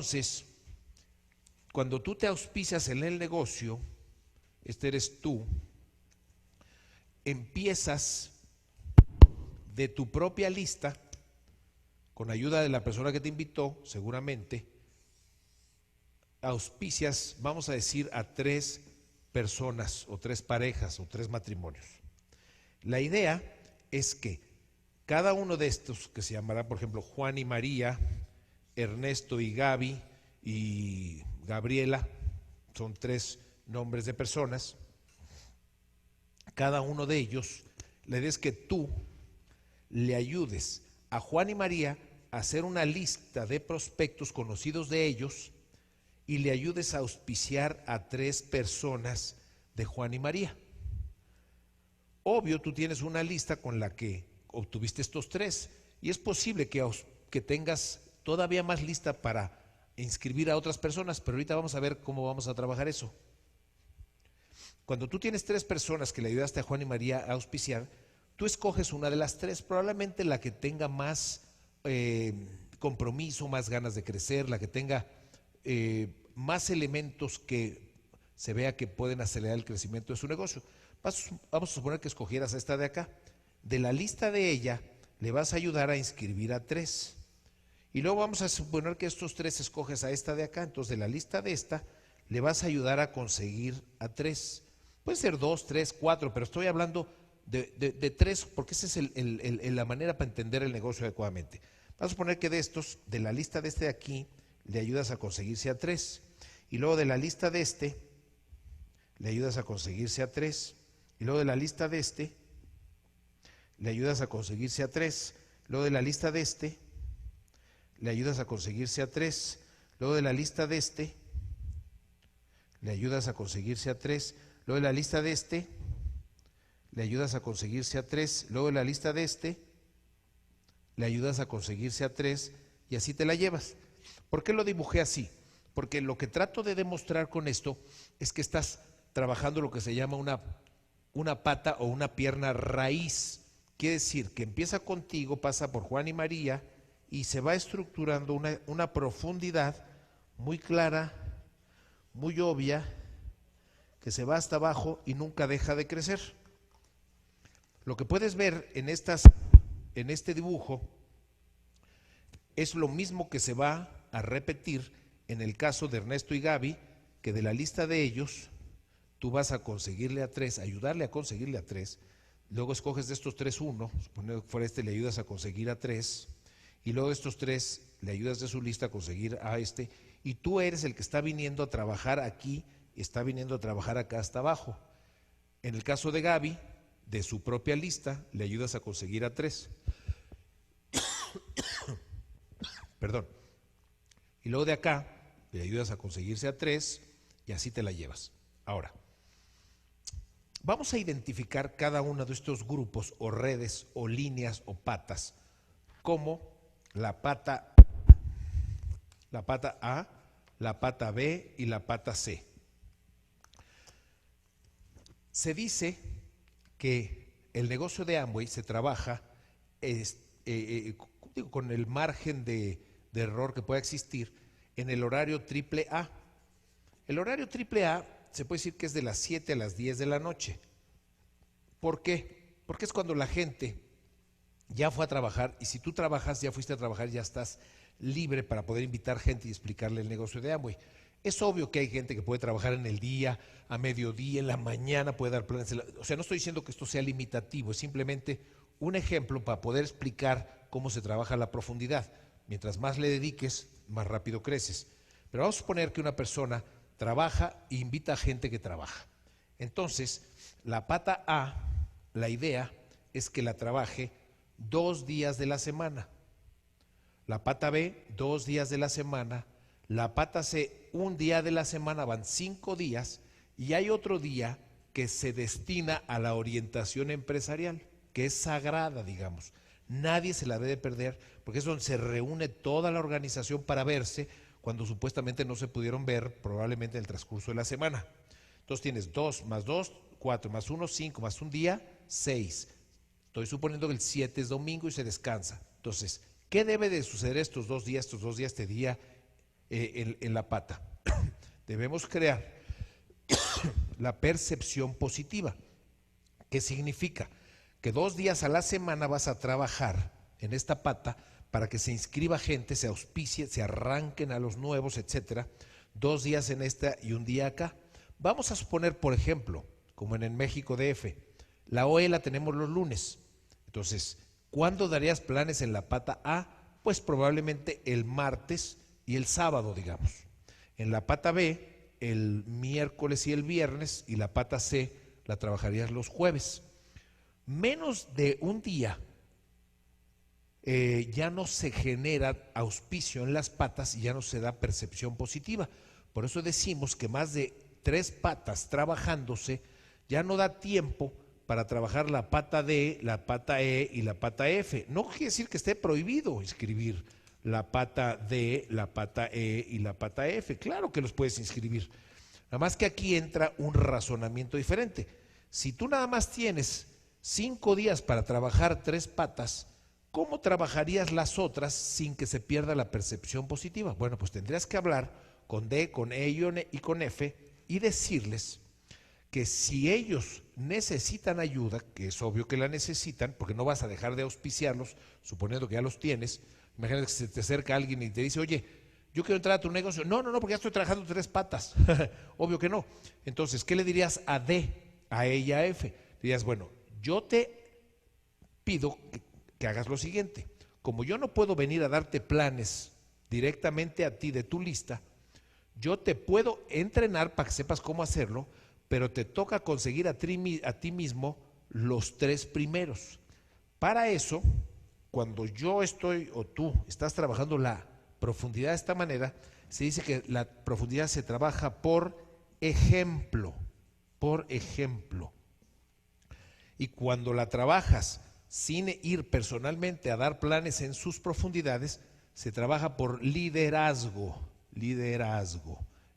Entonces, cuando tú te auspicias en el negocio, este eres tú, empiezas de tu propia lista, con ayuda de la persona que te invitó, seguramente, auspicias, vamos a decir, a 3 personas o 3 parejas o 3 matrimonios. La idea es que cada uno de estos, que se llamará, por ejemplo, Juan y María, Ernesto y Gaby y Gabriela, son 3 nombres de personas, cada uno de ellos, la idea es que tú le ayudes a Juan y María a hacer una lista de prospectos conocidos de ellos y le ayudes a auspiciar a 3 personas de Juan y María. Obvio, tú tienes una lista con la que obtuviste estos 3 y es posible que tengas todavía más lista para inscribir a otras personas, pero ahorita vamos a ver cómo vamos a trabajar eso. Cuando tú tienes 3 personas que le ayudaste a Juan y María a auspiciar, tú escoges una de las 3, probablemente la que tenga más compromiso, más ganas de crecer, la que tenga más elementos que se vea que pueden acelerar el crecimiento de su negocio. Vamos a suponer que escogieras a esta de acá. De la lista de ella le vas a ayudar a inscribir a 3. Y luego vamos a suponer que estos 3 escoges a esta de acá. Entonces de la lista de esta le vas a ayudar a conseguir a 3. Puede ser 2, 3, 4, pero estoy hablando de 3 porque esa es la manera para entender el negocio adecuadamente. Vamos a suponer que de estos, de la lista de este de aquí, le ayudas a conseguirse a 3. Y luego de la lista de este, le ayudas a conseguirse a 3. Y luego de la lista de este, le ayudas a conseguirse a 3. Luego de la lista de este, le ayudas a conseguirse a 3. Luego de la lista de este, le ayudas a conseguirse a 3. Luego de la lista de este, le ayudas a conseguirse a 3. Luego de la lista de este, le ayudas a conseguirse a 3 y así te la llevas. ¿Por qué lo dibujé así? Porque lo que trato de demostrar con esto es que estás trabajando lo que se llama una pata o una pierna raíz. Quiere decir que empieza contigo, pasa por Juan y María y se va estructurando una profundidad muy clara, muy obvia, que se va hasta abajo y nunca deja de crecer. Lo que puedes ver en este dibujo es lo mismo que se va a repetir en el caso de Ernesto y Gaby, que de la lista de ellos tú vas a conseguirle a 3, ayudarle a conseguirle a 3, luego escoges de estos 3 uno, suponiendo que fuera este, le ayudas a conseguir a 3, y luego de estos 3 le ayudas de su lista a conseguir a este, y tú eres el que está viniendo a trabajar aquí, está viniendo a trabajar acá hasta abajo. En el caso de Gaby, de su propia lista, le ayudas a conseguir a 3. Perdón. Y luego de acá, le ayudas a conseguirse a 3 y así te la llevas. Ahora, vamos a identificar cada uno de estos grupos o redes o líneas o patas como la pata A, la pata B y la pata C. Se dice que el negocio de Amway se trabaja con el margen de error que pueda existir en el horario triple A. El horario triple A se puede decir que es de las 7 a las 10 de la noche. ¿Por qué? Porque es cuando la gente ya fue a trabajar y si tú trabajas, ya fuiste a trabajar, ya estás libre para poder invitar gente y explicarle el negocio de Amway. Es obvio que hay gente que puede trabajar en el día, a mediodía, en la mañana, puede dar planes. O sea, no estoy diciendo que esto sea limitativo, es simplemente un ejemplo para poder explicar cómo se trabaja a la profundidad. Mientras más le dediques, más rápido creces. Pero vamos a suponer que una persona trabaja e invita a gente que trabaja. Entonces, la pata A, la idea es que la trabaje 2 días de la semana. La pata B, 2 días de la semana. La pata C, 1 día de la semana, van 5 días. Y hay otro día que se destina a la orientación empresarial, que es sagrada, digamos. Nadie se la debe perder, porque es donde se reúne toda la organización para verse cuando supuestamente no se pudieron ver probablemente en el transcurso de la semana. Entonces tienes 2 más 2, 4 más 1, 5 más 1 día, 6. Estoy suponiendo que el 7 es domingo y se descansa. Entonces, ¿qué debe de suceder estos 2 días, este día en la pata. Debemos crear la percepción positiva. ¿Qué significa? Que 2 días a la semana vas a trabajar en esta pata para que se inscriba gente, se auspicie, se arranquen a los nuevos, etcétera. 2 días en esta y 1 día acá. Vamos a suponer, por ejemplo, como en el México DF, la OE la tenemos los lunes. Entonces, ¿cuándo darías planes en la pata A? Pues probablemente el martes y el sábado, digamos. En la pata B, el miércoles y el viernes, y la pata C la trabajarías los jueves. Menos de 1 día ya no se genera auspicio en las patas y ya no se da percepción positiva. Por eso decimos que más de 3 patas trabajándose ya no da tiempo para trabajar la pata D, la pata E y la pata F. No quiere decir que esté prohibido inscribir la pata D, la pata E y la pata F. Claro que los puedes inscribir. Nada más que aquí entra un razonamiento diferente. Si tú nada más tienes 5 días para trabajar 3 patas, ¿cómo trabajarías las otras sin que se pierda la percepción positiva? Bueno, pues tendrías que hablar con D, con E y con F y decirles que si ellos necesitan ayuda, que es obvio que la necesitan, porque no vas a dejar de auspiciarlos, suponiendo que ya los tienes. Imagínate que se te acerca alguien y te dice, oye, yo quiero entrar a tu negocio. No, porque ya estoy trabajando 3 patas. Obvio que no. Entonces, ¿qué le dirías a D, a E y a F? Dirías, bueno, yo te pido que hagas lo siguiente. Como yo no puedo venir a darte planes directamente a ti de tu lista, yo te puedo entrenar para que sepas cómo hacerlo, pero te toca conseguir a ti mismo los 3 primeros. Para eso, cuando yo estoy o tú estás trabajando la profundidad de esta manera, se dice que la profundidad se trabaja por ejemplo, y cuando la trabajas sin ir personalmente a dar planes en sus profundidades, se trabaja por liderazgo.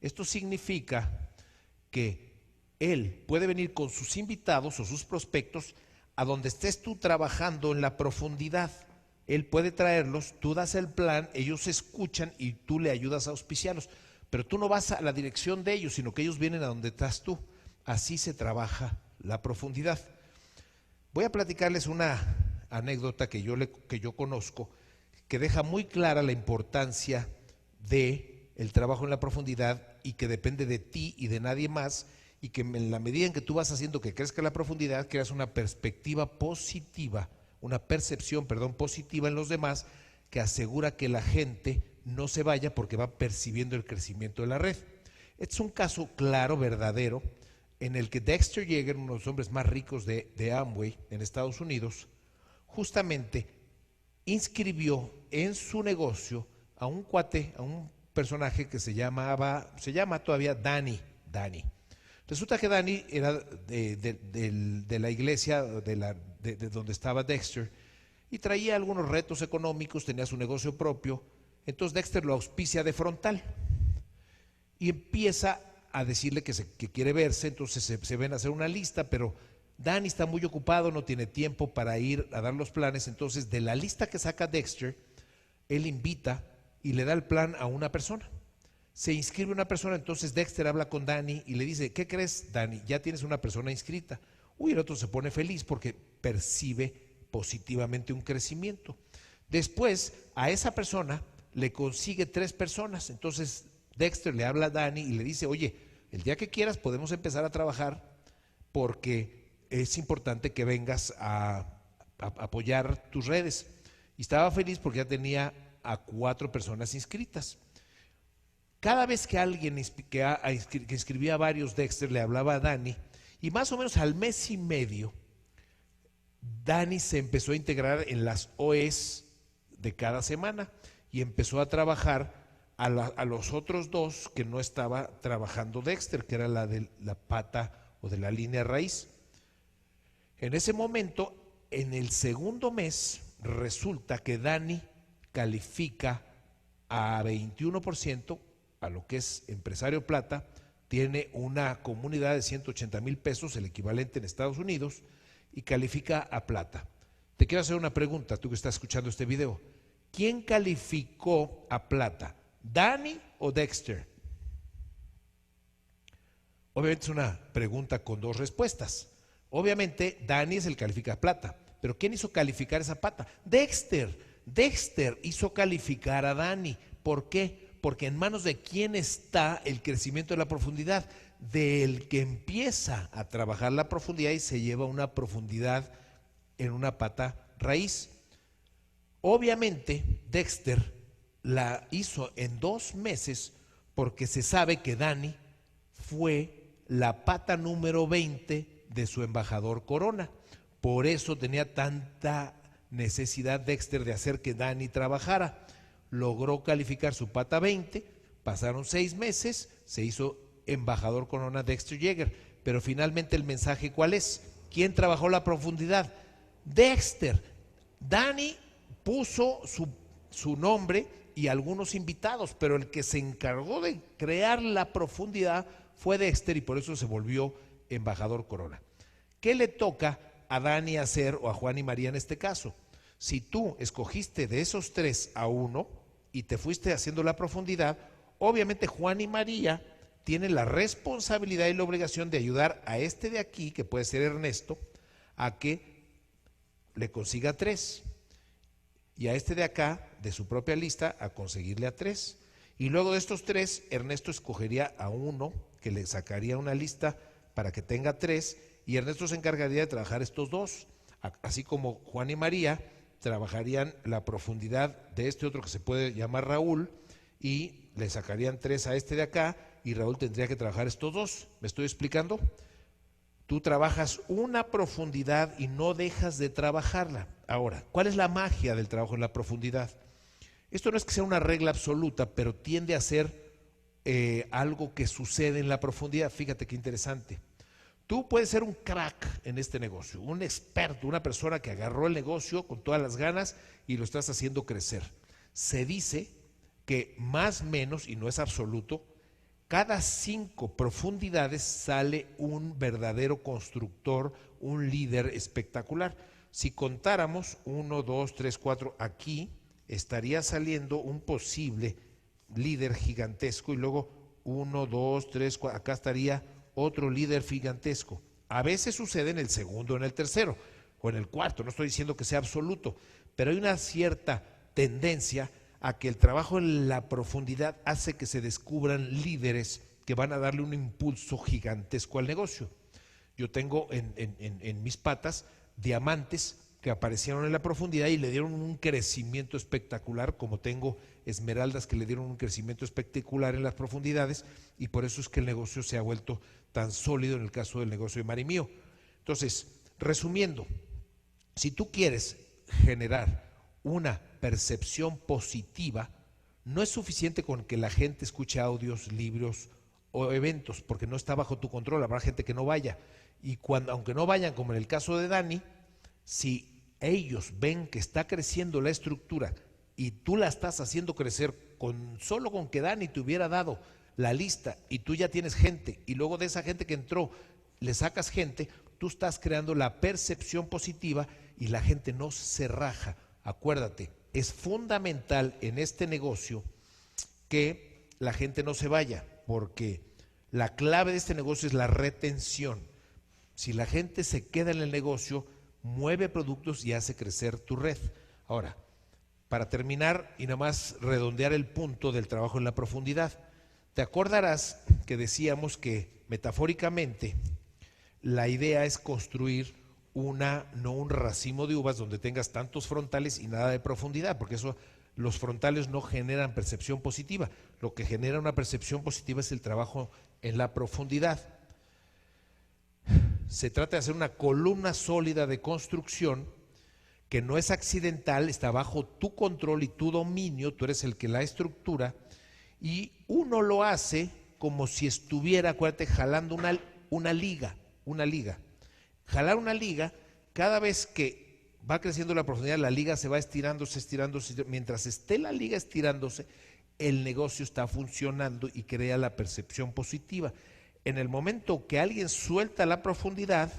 Esto significa que él puede venir con sus invitados o sus prospectos a donde estés tú trabajando en la profundidad. Él puede traerlos, tú das el plan, ellos escuchan y tú le ayudas a auspiciarlos. Pero tú no vas a la dirección de ellos, sino que ellos vienen a donde estás tú. Así se trabaja la profundidad. Voy a platicarles una anécdota que yo conozco, que deja muy clara la importancia de el trabajo en la profundidad y que depende de ti y de nadie más, y que en la medida en que tú vas haciendo que crezca la profundidad, creas una perspectiva positiva, una percepción, positiva en los demás, que asegura que la gente no se vaya porque va percibiendo el crecimiento de la red. Este es un caso claro, verdadero, en el que Dexter Yeager, uno de los hombres más ricos de Amway en Estados Unidos, justamente inscribió en su negocio a un cuate, a un personaje que se llama todavía Danny. Resulta que Danny era de la iglesia de donde estaba Dexter y traía algunos retos económicos, tenía su negocio propio. Entonces Dexter lo auspicia de frontal y empieza a decirle que quiere verse. Entonces se ven a hacer una lista, pero Danny está muy ocupado, no tiene tiempo para ir a dar los planes. Entonces, de la lista que saca Dexter, él invita y le da el plan a una persona. Se inscribe una persona, entonces Dexter habla con Danny y le dice, ¿qué crees, Danny? Ya tienes una persona inscrita. El otro se pone feliz porque percibe positivamente un crecimiento. Después, a esa persona le consigue 3 personas. Entonces Dexter le habla a Danny y le dice, oye, el día que quieras podemos empezar a trabajar porque es importante que vengas a apoyar tus redes. Y estaba feliz porque ya tenía a 4 personas inscritas. Cada vez que alguien que inscribía a varios, Dexter le hablaba a Danny, y más o menos al mes y medio, Danny se empezó a integrar en las OEs de cada semana y empezó a trabajar a los otros 2 que no estaba trabajando Dexter, que era la de la pata o de la línea raíz. En ese momento, en el segundo mes, resulta que Danny califica a 21%, a lo que es empresario plata, tiene una comunidad de 180,000 pesos, el equivalente en Estados Unidos, y califica a plata. Te quiero hacer una pregunta, tú que estás escuchando este video. ¿Quién calificó a plata? ¿Dani o Dexter? Obviamente es una pregunta con dos respuestas. Obviamente Dani es el que califica plata, pero ¿quién hizo calificar esa pata? Dexter. Dexter hizo calificar a Dani. ¿Por qué? Porque en manos de quién está el crecimiento de la profundidad, del que empieza a trabajar la profundidad y se lleva una profundidad en una pata raíz. Obviamente Dexter la hizo en 2 meses porque se sabe que Dani fue la pata número 20 de su embajador Corona. Por eso tenía tanta necesidad Dexter de hacer que Dani trabajara. Logró calificar su pata 20, pasaron 6 meses, se hizo embajador Corona Dexter Yeager, pero finalmente el mensaje ¿cuál es? ¿Quién trabajó la profundidad? Dexter. Dani puso su nombre y algunos invitados, pero el que se encargó de crear la profundidad fue Dexter y por eso se volvió embajador Corona. ¿Qué le toca a Dani hacer o a Juan y María en este caso? Si tú escogiste de esos 3 a uno y te fuiste haciendo la profundidad, obviamente Juan y María tienen la responsabilidad y la obligación de ayudar a este de aquí, que puede ser Ernesto, a que le consiga 3. Y a este de acá, de su propia lista, a conseguirle a 3. Y luego de estos 3, Ernesto escogería a uno que le sacaría una lista para que tenga 3 y Ernesto se encargaría de trabajar estos 2. Así como Juan y María trabajarían la profundidad de este otro que se puede llamar Raúl y le sacarían 3 a este de acá y Raúl tendría que trabajar estos 2. ¿Me estoy explicando? Tú trabajas una profundidad y no dejas de trabajarla. Ahora, ¿cuál es la magia del trabajo en la profundidad? Esto no es que sea una regla absoluta, pero tiende a ser algo que sucede en la profundidad. Fíjate qué interesante. Tú puedes ser un crack en este negocio, un experto, una persona que agarró el negocio con todas las ganas y lo estás haciendo crecer. Se dice que más o menos, y no es absoluto, cada 5 profundidades sale un verdadero constructor, un líder espectacular. Si contáramos 1, 2, 3, 4, aquí estaría saliendo un posible líder gigantesco y luego 1, 2, 3, 4, acá estaría otro líder gigantesco. A veces sucede en el segundo, en el tercero o en el cuarto, no estoy diciendo que sea absoluto, pero hay una cierta tendencia a que el trabajo en la profundidad hace que se descubran líderes que van a darle un impulso gigantesco al negocio. Yo tengo en mis patas diamantes que aparecieron en la profundidad y le dieron un crecimiento espectacular, como tengo esmeraldas que le dieron un crecimiento espectacular en las profundidades, y por eso es que el negocio se ha vuelto tan sólido en el caso del negocio de Mari Mío. Entonces, resumiendo, si tú quieres generar una percepción positiva, no es suficiente con que la gente escuche audios, libros o eventos, porque no está bajo tu control. Habrá gente que no vaya, y aunque no vayan, como en el caso de Dani, si ellos ven que está creciendo la estructura y tú la estás haciendo crecer solo con que Dani te hubiera dado la lista y tú ya tienes gente y luego de esa gente que entró le sacas gente, tú estás creando la percepción positiva y la gente no se raja. Acuérdate, es fundamental en este negocio que la gente no se vaya, porque la clave de este negocio es la retención. Si la gente se queda en el negocio, mueve productos y hace crecer tu red. Ahora, para terminar y nada más redondear el punto del trabajo en la profundidad, te acordarás que decíamos que metafóricamente la idea es construir no un racimo de uvas donde tengas tantos frontales y nada de profundidad, porque eso, los frontales no generan percepción positiva. Lo que genera una percepción positiva es el trabajo en la profundidad. Se trata de hacer una columna sólida de construcción que no es accidental, está bajo tu control y tu dominio, tú eres el que la estructura, y uno lo hace como si estuviera, acuérdate, jalando una liga. Jalar una liga, cada vez que va creciendo la profundidad, la liga se va estirándose, mientras esté la liga estirándose, el negocio está funcionando y crea la percepción positiva. En el momento que alguien suelta la profundidad,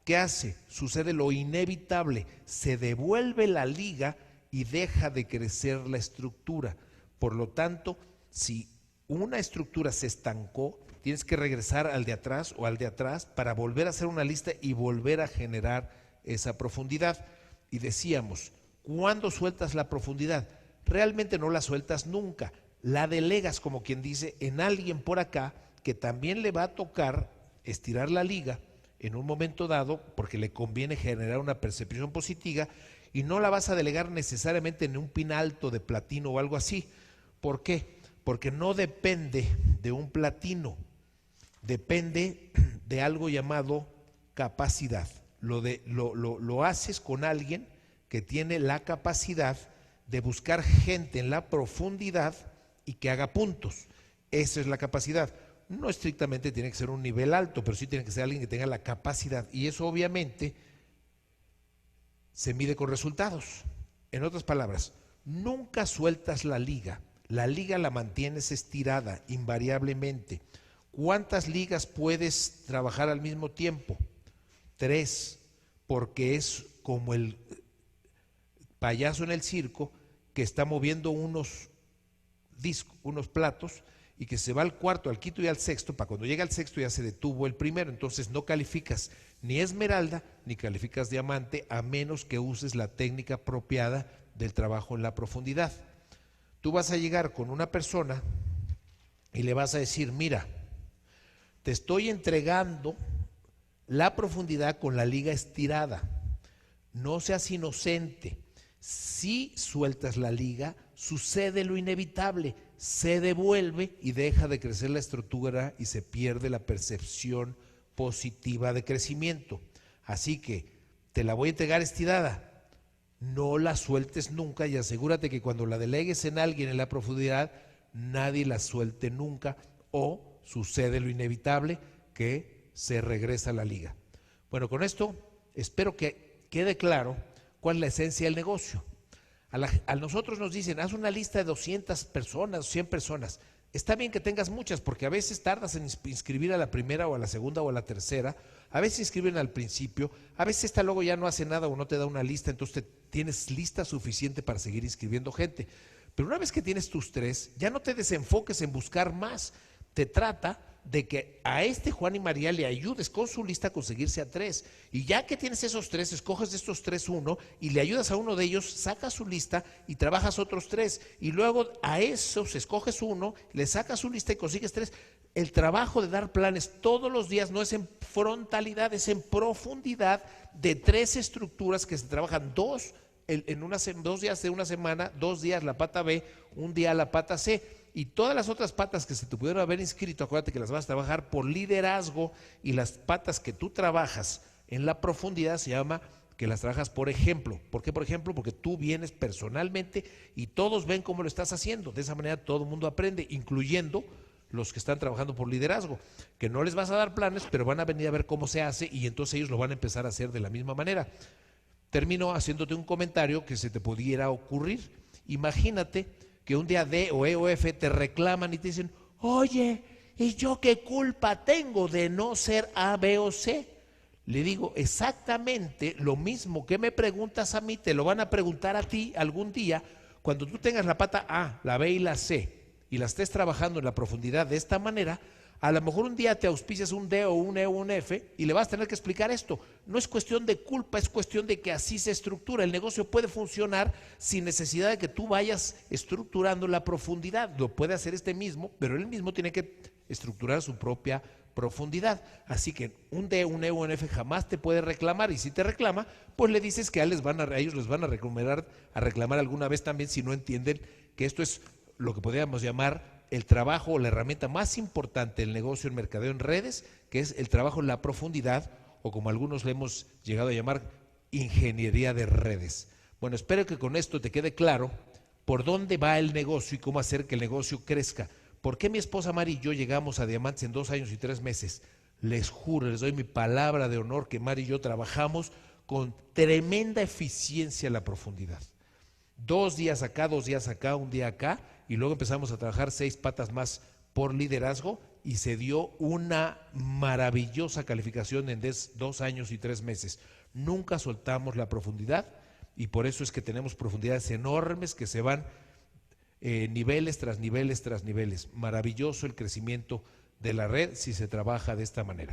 ¿qué hace? Sucede lo inevitable, se devuelve la liga y deja de crecer la estructura. Por lo tanto, Si una estructura se estancó, tienes que regresar al de atrás o al de atrás para volver a hacer una lista y volver a generar esa profundidad. Y decíamos, ¿cuándo sueltas la profundidad? Realmente no la sueltas nunca, la delegas, como quien dice, en alguien por acá que también le va a tocar estirar la liga en un momento dado porque le conviene generar una percepción positiva, y no la vas a delegar necesariamente en un pin alto de platino o algo así. ¿Por qué? Porque no depende de un platino, depende de algo llamado capacidad. Lo haces con alguien que tiene la capacidad de buscar gente en la profundidad y que haga puntos. Esa es la capacidad. No estrictamente tiene que ser un nivel alto, pero sí tiene que ser alguien que tenga la capacidad, y eso obviamente se mide con resultados. En otras palabras, nunca sueltas la liga la mantienes estirada invariablemente. ¿Cuántas ligas puedes trabajar al mismo tiempo? 3, porque es como el payaso en el circo que está moviendo unos discos, unos platos, y que se va al cuarto, al quinto y al sexto. Para cuando llega al sexto ya se detuvo el primero. Entonces no calificas ni esmeralda ni calificas diamante, a menos que uses la técnica apropiada del trabajo en la profundidad. Tú vas a llegar con una persona y le vas a decir: mira, te estoy entregando la profundidad con la liga estirada, no seas inocente. Si sueltas la liga, sucede lo inevitable, se devuelve y deja de crecer la estructura y se pierde la percepción positiva de crecimiento. Así que te la voy a entregar estirada, no la sueltes nunca, y asegúrate que cuando la delegues en alguien en la profundidad, nadie la suelte nunca, o sucede lo inevitable, que se regresa la liga. Bueno, con esto espero que quede claro cuál es la esencia del negocio. A nosotros nos dicen: haz una lista de 200 personas, 100 personas. Está bien que tengas muchas, porque a veces tardas en inscribir a la primera o a la segunda o a la tercera, a veces inscriben al principio, a veces esta luego ya no hace nada o no te da una lista, entonces tienes lista suficiente para seguir inscribiendo gente. Pero una vez que tienes tus 3, ya no te desenfoques en buscar más. Te trata de que a este Juan y María le ayudes con su lista a conseguirse a 3, y ya que tienes esos 3, escoges de estos 3 uno y le ayudas a uno de ellos, sacas su lista y trabajas otros 3, y luego a esos escoges uno, le sacas su lista y consigues 3. El trabajo de dar planes todos los días no es en frontalidad, es en profundidad de 3 estructuras que se trabajan 2 días de una semana, 2 días la pata B, un día la pata C. Y todas las otras patas que se te pudieron haber inscrito, acuérdate que las vas a trabajar por liderazgo, y las patas que tú trabajas en la profundidad se llama que las trabajas por ejemplo. ¿Por qué por ejemplo? Porque tú vienes personalmente y todos ven cómo lo estás haciendo. De esa manera todo el mundo aprende, incluyendo los que están trabajando por liderazgo, que no les vas a dar planes, pero van a venir a ver cómo se hace, y entonces ellos lo van a empezar a hacer de la misma manera. Termino haciéndote un comentario que se te pudiera ocurrir. Imagínate que un día D o E o F te reclaman y te dicen: oye, ¿y yo qué culpa tengo de no ser A, B o C? Le digo: exactamente lo mismo que me preguntas a mí, te lo van a preguntar a ti algún día, cuando tú tengas la pata A, la B y la C, y la estés trabajando en la profundidad de esta manera. A lo mejor un día te auspicias un D o un E o un F y le vas a tener que explicar esto. No es cuestión de culpa, es cuestión de que así se estructura. El negocio puede funcionar sin necesidad de que tú vayas estructurando la profundidad. Lo puede hacer este mismo, pero él mismo tiene que estructurar su propia profundidad. Así que un D, un E o un F jamás te puede reclamar, y si te reclama, pues le dices que a ellos les van a reclamar alguna vez también, si no entienden que esto es lo que podríamos llamar el trabajo o la herramienta más importante del negocio en mercadeo en redes, que es el trabajo en la profundidad, o como algunos le hemos llegado a llamar, ingeniería de redes. Bueno, espero que con esto te quede claro por dónde va el negocio y cómo hacer que el negocio crezca. ¿Por qué mi esposa Mari y yo llegamos a Diamantes en 2 años y 3 meses? Les juro, les doy mi palabra de honor que Mari y yo trabajamos con tremenda eficiencia en la profundidad. 2 días acá, 2 días acá, un día acá, y luego empezamos a trabajar 6 patas más por liderazgo, y se dio una maravillosa calificación en 2 años y 3 meses. Nunca soltamos la profundidad, y por eso es que tenemos profundidades enormes que se van niveles tras niveles tras niveles. Maravilloso el crecimiento de la red si se trabaja de esta manera.